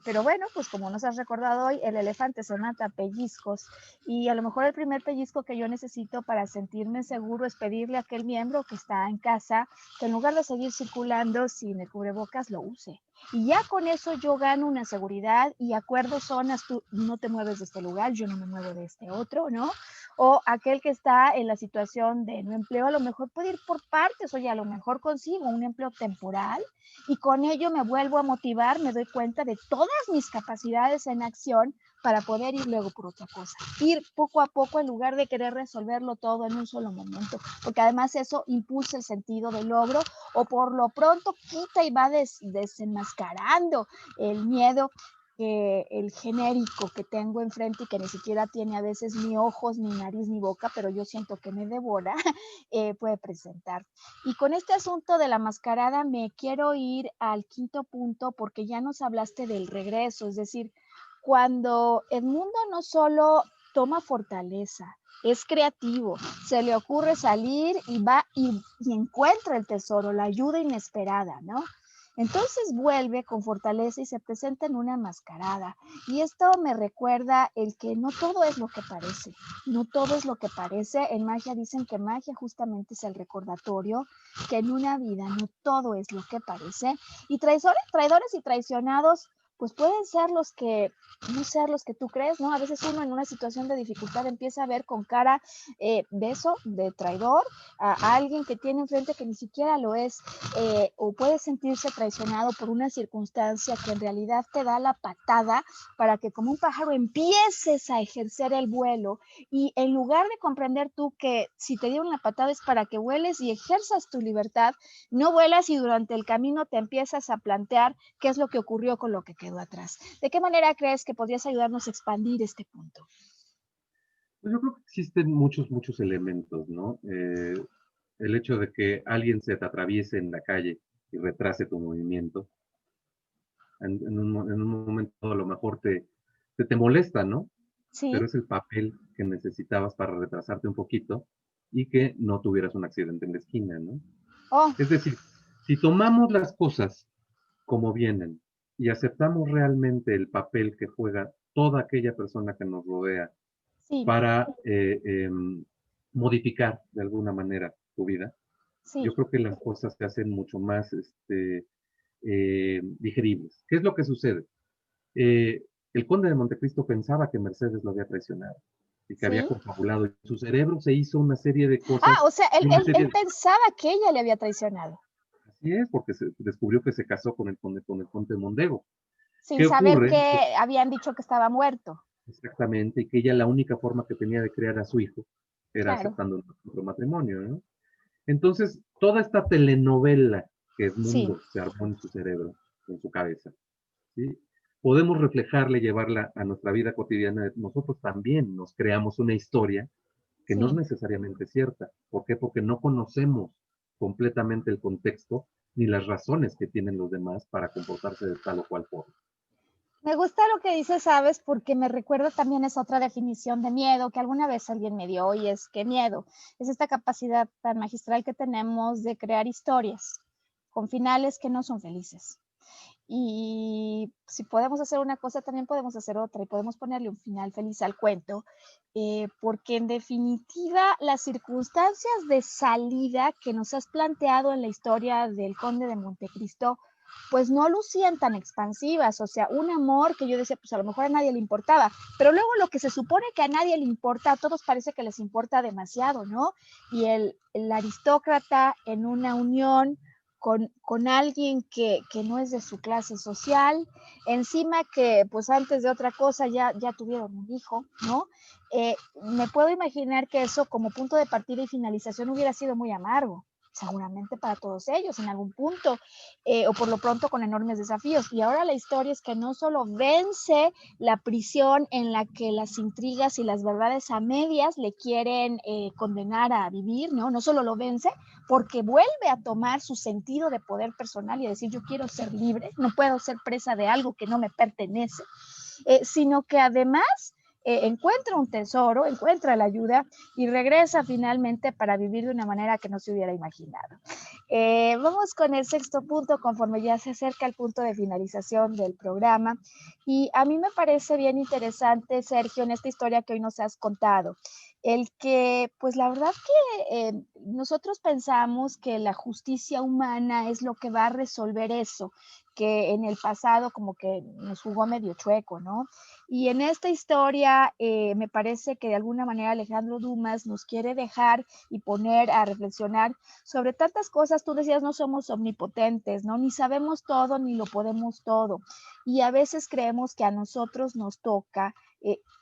Pero bueno, pues como nos has recordado hoy, el elefante se mata a pellizcos y a lo mejor el primer pellizco que yo necesito para sentirme seguro es pedirle a aquel miembro que está en casa que en lugar de seguir circulando sin el cubrebocas lo use. Y ya con eso yo gano una seguridad y acuerdo zonas, tú no te mueves de este lugar, yo no me muevo de este otro, ¿no? O aquel que está en la situación de no empleo, a lo mejor puede ir por partes, oye, a lo mejor consigo un empleo temporal y con ello me vuelvo a motivar, me doy cuenta de todas mis capacidades en acción para poder ir luego por otra cosa. Ir poco a poco en lugar de querer resolverlo todo en un solo momento, porque además eso impulsa el sentido del logro o por lo pronto quita y va desenmascarando el miedo, el genérico que tengo enfrente y que ni siquiera tiene a veces ni ojos, ni nariz, ni boca, pero yo siento que me devora, puede presentar. Y con este asunto de la mascarada me quiero ir al quinto punto porque ya nos hablaste del regreso, es decir, cuando Edmundo no solo toma fortaleza, es creativo, se le ocurre salir y va y encuentra el tesoro, la ayuda inesperada, ¿no? Entonces vuelve con fortaleza y se presenta en una mascarada. Y esto me recuerda el que no todo es lo que parece, no todo es lo que parece. En magia dicen que magia justamente es el recordatorio que en una vida no todo es lo que parece. Y traidores y traicionados pues pueden ser los que no ser los que tú crees, ¿no? A veces uno en una situación de dificultad empieza a ver con cara de eso, de traidor, a alguien que tiene enfrente que ni siquiera lo es, o puede sentirse traicionado por una circunstancia que en realidad te da la patada para que como un pájaro empieces a ejercer el vuelo y en lugar de comprender tú que si te dieron la patada es para que vueles y ejerzas tu libertad, no vuelas y durante el camino te empiezas a plantear qué es lo que ocurrió con lo que quedó atrás. ¿De qué manera crees que podrías ayudarnos a expandir este punto?
Pues yo creo que existen muchos elementos, ¿no? El hecho de que alguien se te atraviese en la calle y retrase tu movimiento, en un momento a lo mejor te molesta, ¿no?
Sí.
Pero es el papel que necesitabas para retrasarte un poquito y que no tuvieras un accidente en la esquina, ¿no?
Oh,
Es decir, si tomamos las cosas como vienen y aceptamos realmente el papel que juega toda aquella persona que nos rodea
sí,
para modificar de alguna manera tu vida,
sí.
yo creo que las cosas se hacen mucho más digeribles. ¿Qué es lo que sucede? El conde de Montecristo pensaba que Mercedes lo había traicionado y que había
Sí.
confabulado. Y su cerebro se hizo una serie de
Ah,
cosas,
o sea, él,
y una
él,
serie
él
de...
pensaba que ella le había traicionado,
Así es, porque se descubrió que se casó con el conde de Mondego.
sin
¿Qué
saber
ocurre?
que habían dicho que estaba muerto.
Exactamente, y que ella la única forma que tenía de crear a su hijo era
Claro,
aceptando otro matrimonio, ¿no? Entonces, toda esta telenovela que
sí,
Edmundo se armó en su cerebro, en su cabeza, ¿sí? Podemos reflejarla y llevarla a nuestra vida cotidiana. Nosotros también nos creamos una historia que no es
sí.
necesariamente cierta. ¿Por qué? Porque no conocemos completamente el contexto ni las razones que tienen los demás para comportarse de tal o cual forma.
Me gusta lo que dices, ¿sabes? Porque me recuerda también esa otra definición de miedo que alguna vez alguien me dio y es que miedo es esta capacidad tan magistral que tenemos de crear historias con finales que no son felices. Y si podemos hacer una cosa, también podemos hacer otra y podemos ponerle un final feliz al cuento, porque en definitiva las circunstancias de salida que nos has planteado en la historia del Conde de Montecristo, pues no lucían tan expansivas, o sea, un amor que yo decía, pues a lo mejor a nadie le importaba, pero luego lo que se supone que a nadie le importa, a todos parece que les importa demasiado, ¿no? Y el aristócrata en una unión con alguien que no es de su clase social, encima que pues antes de otra cosa ya tuvieron un hijo, ¿no? Me puedo imaginar que eso como punto de partida y finalización hubiera sido muy amargo, seguramente para todos ellos en algún punto, o por lo pronto con enormes desafíos. Y ahora la historia es que no solo vence la prisión en la que las intrigas y las verdades a medias le quieren condenar a vivir, ¿no? No solo lo vence, porque vuelve a tomar su sentido de poder personal y a decir yo quiero ser libre, no puedo ser presa de algo que no me pertenece, sino que además encuentra un tesoro, encuentra la ayuda y regresa finalmente para vivir de una manera que no se hubiera imaginado. Vamos con el sexto punto conforme ya se acerca el punto de finalización del programa y a mí me parece bien interesante, Sergio, en esta historia que hoy nos has contado, el que pues la verdad que nosotros pensamos que la justicia humana es lo que va a resolver eso, que en el pasado como que nos jugó medio chueco, ¿no? Y en esta historia me parece que de alguna manera Alejandro Dumas nos quiere dejar y poner a reflexionar sobre tantas cosas. Tú decías, no somos omnipotentes, ¿no? Ni sabemos todo, ni lo podemos todo. Y a veces creemos que a nosotros nos toca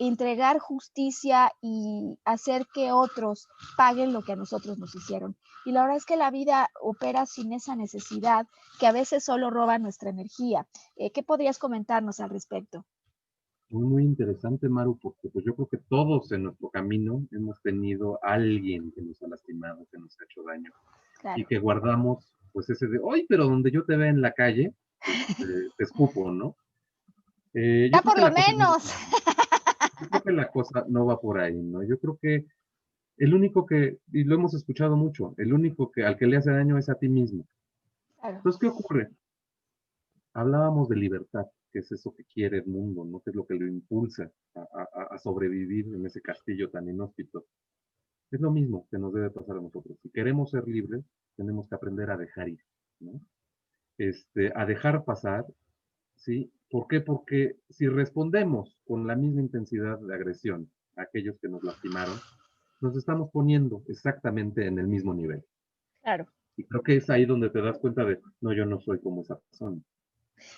entregar justicia y hacer que otros paguen lo que a nosotros nos hicieron. Y la verdad es que la vida opera sin esa necesidad, que a veces solo roba nuestra energía. ¿Qué podrías comentarnos al respecto?
Muy interesante, Maru, porque pues yo creo que todos en nuestro camino hemos tenido a alguien que nos ha lastimado, que nos ha hecho daño, y
Claro.
que guardamos pues ese de, hoy, pero donde yo te vea en la calle, te escupo, ¿no? Yo
Ya
creo
por
que
lo
la cosa no,
menos.
yo creo que la cosa no va por ahí, ¿no? Yo creo que el único que, y lo hemos escuchado mucho, el único que al que le hace daño es a ti mismo.
Claro.
Entonces, ¿qué ocurre? Hablábamos de libertad, que es eso que quiere el mundo, ¿no? Que es lo que lo impulsa a sobrevivir en ese castillo tan inhóspito. Es lo mismo que nos debe pasar a nosotros. Si queremos ser libres, tenemos que aprender a dejar ir, ¿no? A dejar pasar, ¿sí? ¿Por qué? Porque si respondemos con la misma intensidad de agresión a aquellos que nos lastimaron, nos estamos poniendo exactamente en el mismo nivel.
Claro.
Y creo que es ahí donde te das cuenta de, no, yo no soy como esa persona,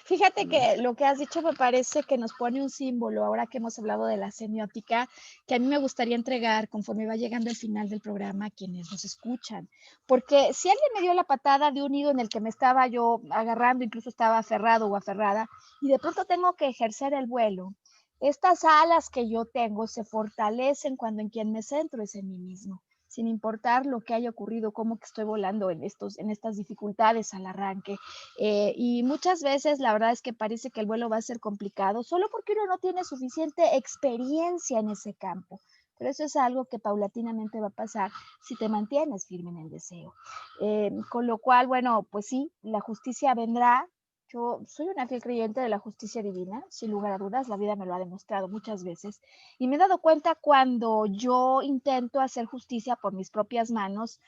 Fíjate
¿no?
que lo que has dicho me parece que nos pone un símbolo, ahora que hemos hablado de la semiótica, que a mí me gustaría entregar conforme va llegando el final del programa a quienes nos escuchan. Porque si alguien me dio la patada de un hilo en el que me estaba yo agarrando, incluso estaba aferrado o aferrada, y de pronto tengo que ejercer el vuelo, estas alas que yo tengo se fortalecen cuando en quien me centro es en mí mismo, sin importar lo que haya ocurrido, cómo que estoy volando en estas dificultades al arranque. Y muchas veces la verdad es que parece que el vuelo va a ser complicado solo porque uno no tiene suficiente experiencia en ese campo. Pero eso es algo que paulatinamente va a pasar si te mantienes firme en el deseo. Con lo cual, bueno, pues sí, la justicia vendrá. Yo soy una fiel creyente de la justicia divina, sin lugar a dudas, la vida me lo ha demostrado muchas veces. Y me he dado cuenta cuando yo intento hacer justicia por mis propias manos,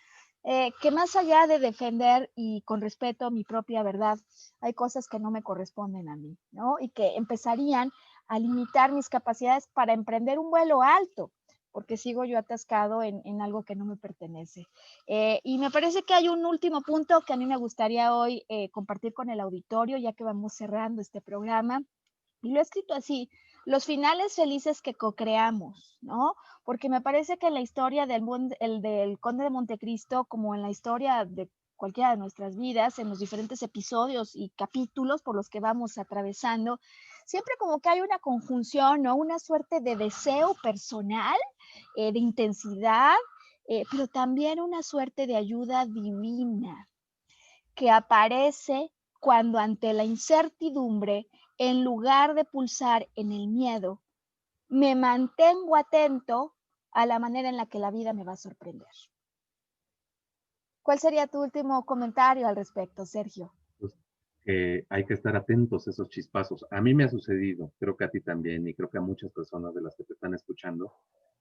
que más allá de defender y con respeto mi propia verdad, hay cosas que no me corresponden a mí, ¿no? Y que empezarían a limitar mis capacidades para emprender un vuelo alto, porque sigo yo atascado en algo que no me pertenece. Y me parece que hay un último punto que a mí me gustaría hoy compartir con el auditorio, ya que vamos cerrando este programa. Y lo he escrito así, los finales felices que co-creamos, ¿no? Porque me parece que en la historia del Conde de Montecristo, como en la historia de cualquiera de nuestras vidas, en los diferentes episodios y capítulos por los que vamos atravesando, siempre como que hay una conjunción, ¿no? Una suerte de deseo personal, de intensidad, pero también una suerte de ayuda divina que aparece cuando ante la incertidumbre, en lugar de pulsar en el miedo, me mantengo atento a la manera en la que la vida me va a sorprender. ¿Cuál sería tu último comentario al respecto, Sergio?
Pues, que hay que estar atentos a esos chispazos. A mí me ha sucedido, creo que a ti también, y creo que a muchas personas de las que te están escuchando,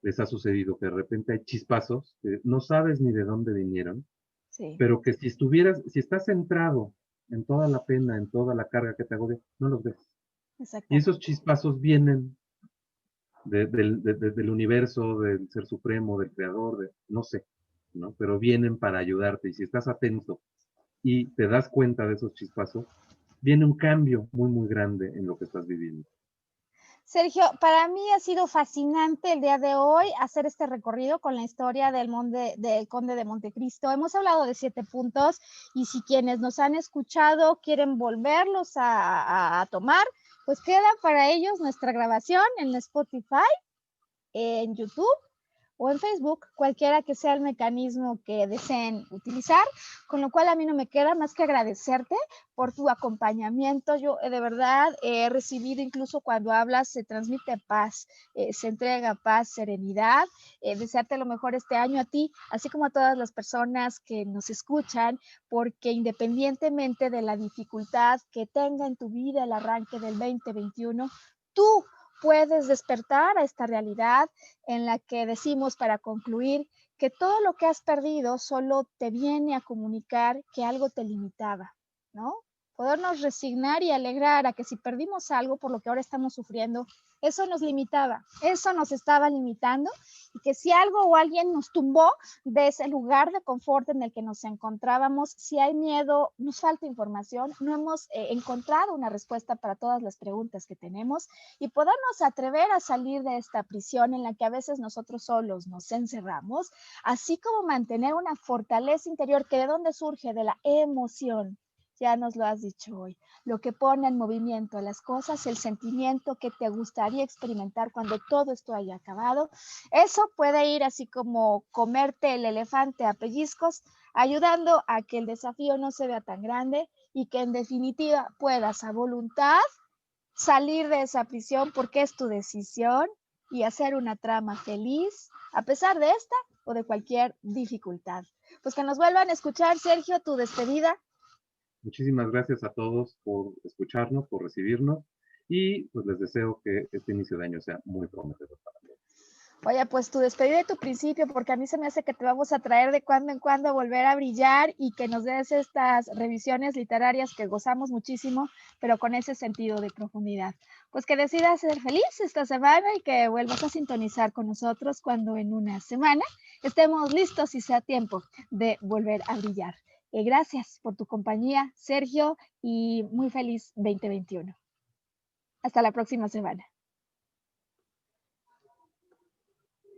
les ha sucedido que de repente hay chispazos que no sabes ni de dónde vinieron,
Sí,
pero que si estás centrado en toda la pena, en toda la carga que te agobia, no los ves. Y esos
exactamente.
chispazos vienen del universo, del ser supremo, del creador, no sé, ¿no? Pero vienen para ayudarte. Y si estás atento y te das cuenta de esos chispazos, viene un cambio muy, muy grande en lo que estás viviendo.
Sergio, para mí ha sido fascinante el día de hoy hacer este recorrido con la historia del Conde de Montecristo. Hemos hablado de 7 puntos y si quienes nos han escuchado quieren volverlos a tomar, pues queda para ellos nuestra grabación en Spotify, en YouTube o en Facebook, cualquiera que sea el mecanismo que deseen utilizar, con lo cual a mí no me queda más que agradecerte por tu acompañamiento. Yo de verdad he recibido, incluso cuando hablas, se transmite paz, se entrega paz, serenidad, desearte lo mejor este año a ti, así como a todas las personas que nos escuchan, porque independientemente de la dificultad que tenga en tu vida el arranque del 2021, tú puedes despertar a esta realidad en la que decimos para concluir que todo lo que has perdido solo te viene a comunicar que algo te limitaba, ¿no? podernos resignar y alegrar a que si perdimos algo por lo que ahora estamos sufriendo, eso nos limitaba, eso nos estaba limitando, y que si algo o alguien nos tumbó de ese lugar de confort en el que nos encontrábamos, si hay miedo, nos falta información, no hemos encontrado una respuesta para todas las preguntas que tenemos, y podernos atrever a salir de esta prisión en la que a veces nosotros solos nos encerramos, así como mantener una fortaleza interior que de dónde surge, de la emoción. Ya nos lo has dicho hoy, lo que pone en movimiento las cosas, el sentimiento que te gustaría experimentar cuando todo esto haya acabado. Eso puede ir así como comerte el elefante a pellizcos, ayudando a que el desafío no se vea tan grande y que en definitiva puedas a voluntad salir de esa prisión porque es tu decisión y hacer una trama feliz a pesar de esta o de cualquier dificultad. Pues que nos vuelvan a escuchar, Sergio, tu despedida.
Muchísimas gracias a todos por escucharnos, por recibirnos y pues les deseo que este inicio de año sea muy prometedor para todos.
Oye, pues tu despedida y tu principio, porque a mí se me hace que te vamos a traer de cuando en cuando a volver a brillar y que nos des estas revisiones literarias que gozamos muchísimo, pero con ese sentido de profundidad. Pues que decidas ser feliz esta semana y que vuelvas a sintonizar con nosotros cuando en una semana estemos listos y sea tiempo de volver a brillar. Gracias por tu compañía, Sergio, y muy feliz 2021. Hasta la próxima semana.